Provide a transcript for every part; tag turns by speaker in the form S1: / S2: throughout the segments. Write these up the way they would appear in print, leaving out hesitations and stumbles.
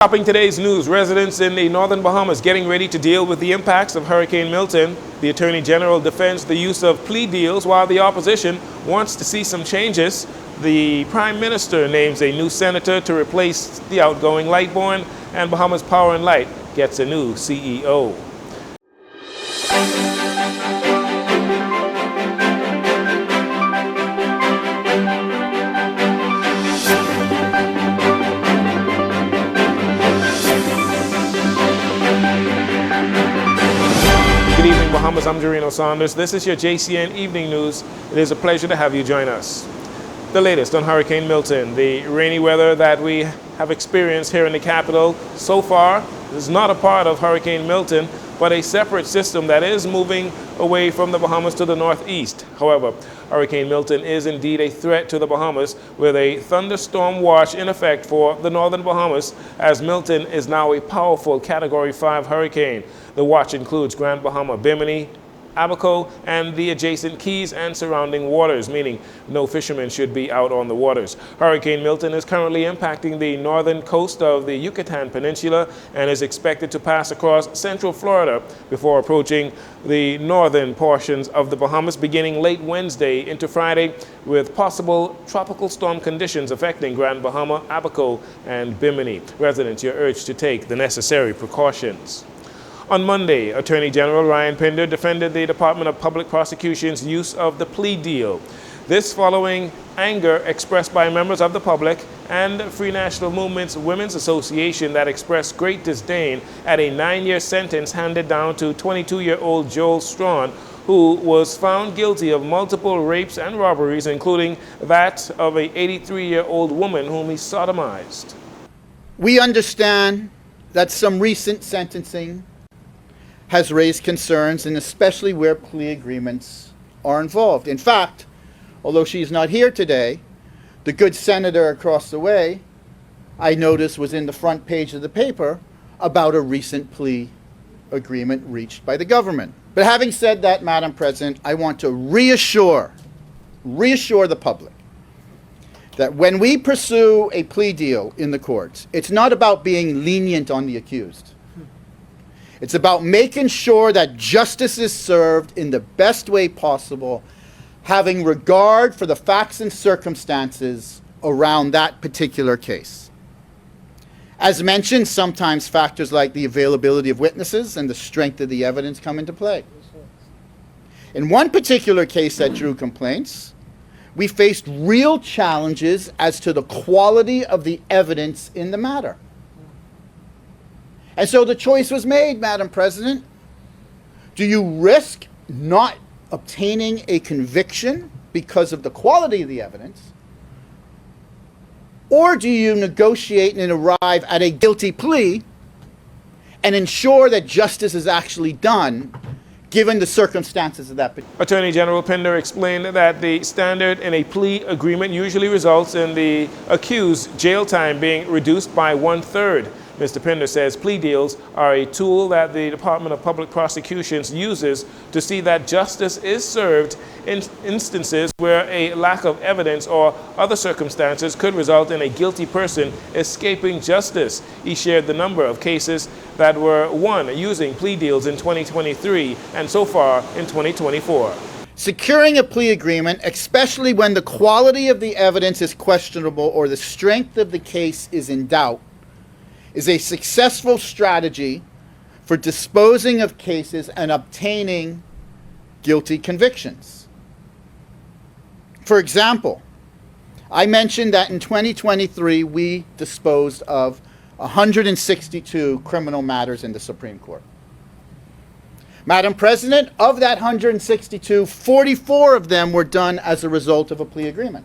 S1: Topping today's news, residents in the northern Bahamas getting ready to deal with the impacts of Hurricane Milton. The Attorney General defends the use of plea deals while the opposition wants to see some changes. The Prime Minister names a new senator to replace the outgoing Lightborn, and Bahamas Power and Light gets a new CEO. Good evening, Bahamas. I'm Jarino Saunders. This is your JCN Evening News. It is a pleasure to have you join us. The latest on Hurricane Milton. The rainy weather that we have experienced here in the capital so far is not a part of Hurricane Milton, but a separate system that is moving away from the Bahamas to the northeast. However, Hurricane Milton is indeed a threat to the Bahamas, with a thunderstorm watch in effect for the northern Bahamas, as Milton is now a powerful Category 5 hurricane. The watch includes Grand Bahama, Bimini, Abaco, and the adjacent keys and surrounding waters, meaning no fishermen should be out on the waters. Hurricane Milton is currently impacting the northern coast of the Yucatan Peninsula and is expected to pass across central Florida before approaching the northern portions of the Bahamas beginning late Wednesday into Friday, with possible tropical storm conditions affecting Grand Bahama, Abaco, and Bimini. Residents are urged to take the necessary precautions. On Monday, Attorney General Ryan Pinder defended the Department of Public Prosecution's use of the plea deal. This following anger expressed by members of the public and Free National Movement's Women's Association that expressed great disdain at a 9-year sentence handed down to 22-year-old Joel Strawn, who was found guilty of multiple rapes and robberies, including that of a 83-year-old woman whom he sodomized.
S2: We understand that some recent sentencing has raised concerns, and especially where plea agreements are involved. In fact, although she's not here today, the good senator across the way, I noticed, was in the front page of the paper about a recent plea agreement reached by the government. But having said that, Madam President, I want to reassure the public that when we pursue a plea deal in the courts, it's not about being lenient on the accused. It's about making sure that justice is served in the best way possible, having regard for the facts and circumstances around that particular case. As mentioned, sometimes factors like the availability of witnesses and the strength of the evidence come into play. In one particular case that drew complaints, we faced real challenges as to the quality of the evidence in the matter. And so the choice was made, Madam President. Do you risk not obtaining a conviction because of the quality of the evidence? Or do you negotiate and arrive at a guilty plea and ensure that justice is actually done given the circumstances of that?
S1: Attorney General Pinder explained that the standard in a plea agreement usually results in the accused jail time being reduced by 1/3. Mr. Pinder says plea deals are a tool that the Department of Public Prosecutions uses to see that justice is served in instances where a lack of evidence or other circumstances could result in a guilty person escaping justice. He shared the number of cases that were won using plea deals in 2023 and so far in 2024.
S2: Securing a plea agreement, especially when the quality of the evidence is questionable or the strength of the case is in doubt, is a successful strategy for disposing of cases and obtaining guilty convictions. For example, I mentioned that in 2023 we disposed of 162 criminal matters in the Supreme Court. Madam President, of that 162, 44 of them were done as a result of a plea agreement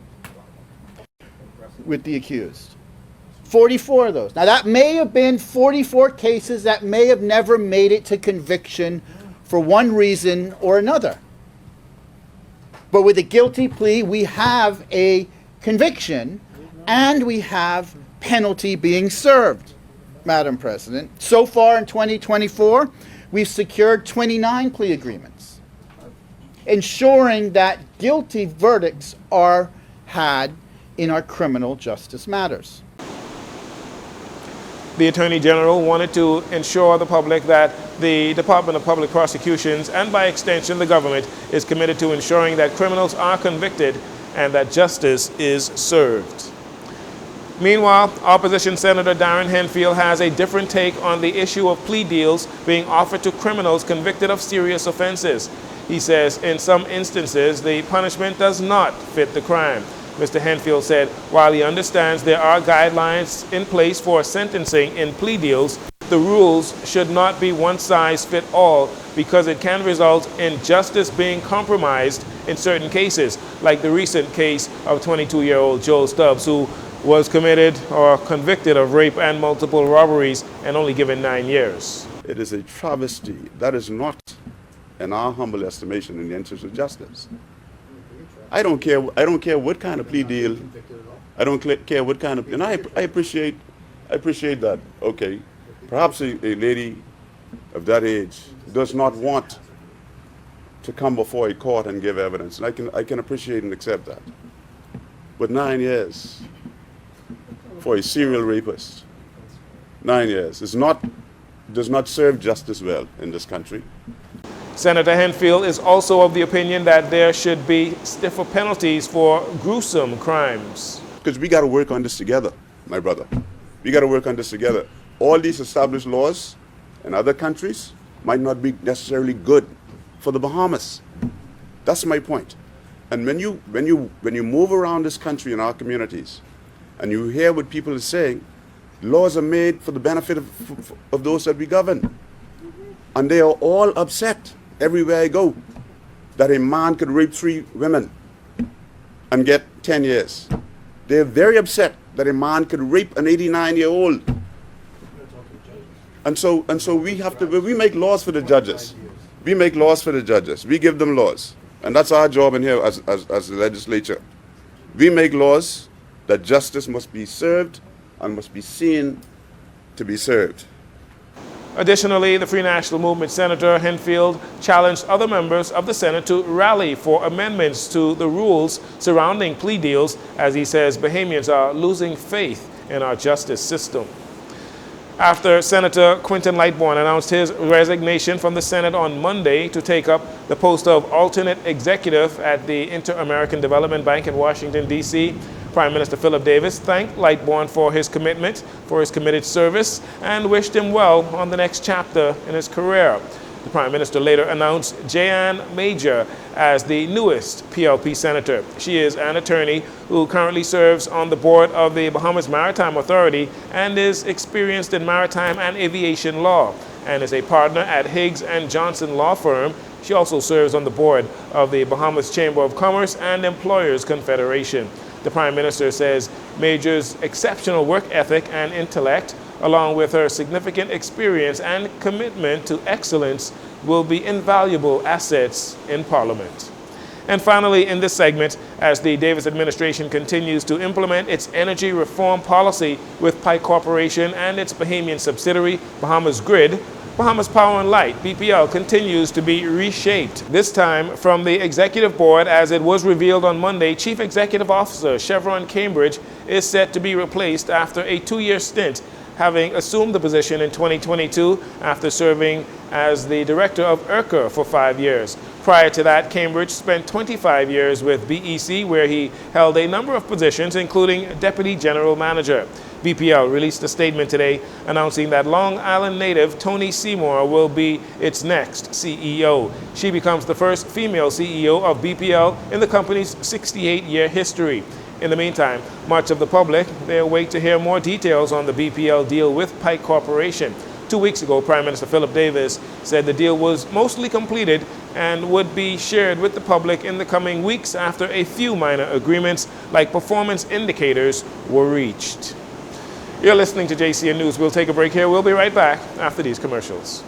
S2: with the accused. 44 of those. Now that may have been 44 cases that may have never made it to conviction for one reason or another. But with a guilty plea, we have a conviction and we have penalty being served, Madam President. So far in 2024, we've secured 29 plea agreements, ensuring that guilty verdicts are had in our criminal justice matters.
S1: The Attorney General wanted to ensure the public that the Department of Public Prosecutions, and by extension the government, is committed to ensuring that criminals are convicted and that justice is served. Meanwhile, opposition Senator Darren Henfield has a different take on the issue of plea deals being offered to criminals convicted of serious offenses. He says in some instances the punishment does not fit the crime. Mr. Henfield said while he understands there are guidelines in place for sentencing in plea deals, the rules should not be one size fit all because it can result in justice being compromised in certain cases, like the recent case of 22-year-old Joel Stubbs, who was committed or convicted of rape and multiple robberies and only given 9 years.
S3: It is a travesty. That is not, in our humble estimation, in the interest of justice. I don't care what kind of plea deal. I don't care what kind of, and I appreciate that. Okay, perhaps a lady of that age does not want to come before a court and give evidence, and I can appreciate and accept that. But 9 years for a serial rapist, 9 years does not serve justice well in this country.
S1: Senator Henfield is also of the opinion that there should be stiffer penalties for gruesome crimes.
S3: Because we got to work on this together, my brother. We got to work on this together. All these established laws in other countries might not be necessarily good for the Bahamas. That's my point. And when you move around this country in our communities, and you hear what people are saying, laws are made for the benefit of those that we govern. And they are all upset everywhere I go that a man could rape 3 women and get 10 years. They're very upset that a man could rape an 89-year-old. And so we make laws for the judges. We make laws for the judges. We give them laws. And that's our job in here as the legislature. We make laws that justice must be served and must be seen to be served.
S1: Additionally, the Free National Movement Senator Henfield challenged other members of the Senate to rally for amendments to the rules surrounding plea deals, as he says Bahamians are losing faith in our justice system. After Senator Quinton Lightbourne announced his resignation from the Senate on Monday to take up the post of alternate executive at the Inter-American Development Bank in Washington, D.C., Prime Minister Philip Davis thanked Lightbourne for his commitment, for his committed service, and wished him well on the next chapter in his career. The Prime Minister later announced Jcn Major as the newest PLP Senator. She is an attorney who currently serves on the board of the Bahamas Maritime Authority and is experienced in maritime and aviation law, and is a partner at Higgs & Johnson Law Firm. She also serves on the board of the Bahamas Chamber of Commerce and Employers Confederation. The Prime Minister says Major's exceptional work ethic and intellect, along with her significant experience and commitment to excellence, will be invaluable assets in Parliament. And finally, in this segment, as the Davis administration continues to implement its energy reform policy with Pike Corporation and its Bahamian subsidiary, Bahamas Grid, Bahamas Power and Light, BPL, continues to be reshaped. This time from the executive board, as it was revealed on Monday, Chief Executive Officer Chevron Cambridge is set to be replaced after a 2-year stint, having assumed the position in 2022 after serving as the director of IRCA for 5 years. Prior to that, Cambridge spent 25 years with BEC, where he held a number of positions, including Deputy General Manager. BPL released a statement today announcing that Long Island native Tony Seymour will be its next CEO. She becomes the first female CEO of BPL in the company's 68-year history. In the meantime, much of the public, they await to hear more details on the BPL deal with Pike Corporation. 2 weeks ago, Prime Minister Philip Davis said the deal was mostly completed and would be shared with the public in the coming weeks after a few minor agreements, like performance indicators, were reached. You're listening to Jcn News. We'll take a break here. We'll be right back after these commercials.